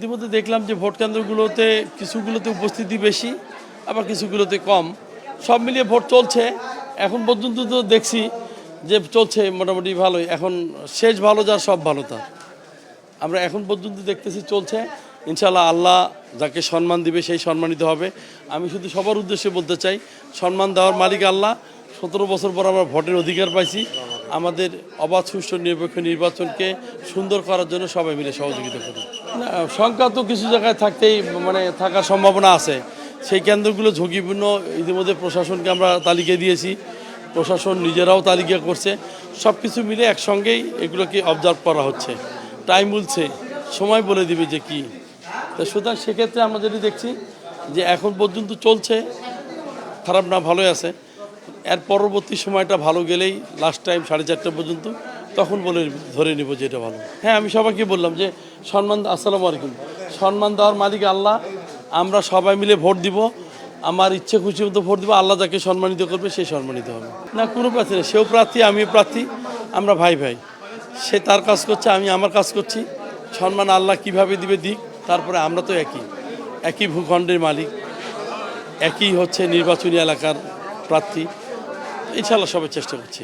ইতিমধ্যে দেখলাম যে ভোট কেন্দ্রগুলোতে কিছুগুলোতে উপস্থিতি বেশি, আবার কিছুগুলোতে কম। সব মিলিয়ে ভোট চলছে। এখন পর্যন্ত তো দেখছি যে চলছে মোটামুটি ভালোই। এখন শেষ ভালো যার সব ভালো তার। আমরা এখন পর্যন্ত দেখতেছি চলছে। ইনশাআল্লাহ আল্লাহ যাকে সম্মান দিবে সেই সম্মানিত হবে। আমি শুধু সবার উদ্দেশ্যে বলতে চাই, সম্মান দেওয়ার মালিক আল্লাহ। 17 বছর পর আমরা ভোটের অধিকার পাইছি। আমাদের অবাধ সুষ্ঠু নিরপেক্ষ নির্বাচনকে সুন্দর করার জন্য সবাই মিলে সহযোগিতা করি। না, সংখ্যা তো কিছু জায়গায় থাকার সম্ভাবনা আছে। সেই কেন্দ্রগুলো ঝুঁকিপূর্ণ। ইতিমধ্যে প্রশাসনকে আমরা তালিকা দিয়েছি, প্রশাসন নিজেরাও তালিকা করছে। সব কিছু মিলে একসঙ্গেই এগুলোকে অবজার্ভ করা হচ্ছে। টাইম বলছে, সময় বলে দিবে যে কি। তো সুতরাং সেক্ষেত্রে আমরা যেটি দেখছি যে এখন পর্যন্ত চলছে, খারাপ না ভালোই আছে। এর পরবর্তী সময়টা ভালো গেলেই লাস্ট টাইম 4:30 পর্যন্ত তখন ধরে নিব যে এটা ভালো। হ্যাঁ, আমি সবাইকে বললাম যে আসসালামু আলাইকুম, সম্মান দেওয়ার মালিক আল্লাহ। আমরা সবাই মিলে ভোট দিব, আমার ইচ্ছে খুশি মতো ভোট দিব। আল্লাহ যাকে সম্মানিত করবে সেই সম্মানিত হবে। না, কোনো প্রার্থী নেই, সেও প্রার্থী আমিও প্রার্থী, আমরা ভাই ভাই। সে তার কাজ করছে, আমি আমার কাজ করছি। সম্মান আল্লাহ কিভাবে দিবে দিক। তারপরে আমরা তো একই ভূখণ্ডের মালিক, একই নির্বাচনী এলাকার প্রার্থী। ইনশাআল্লাহ সবাই চেষ্টা করছি।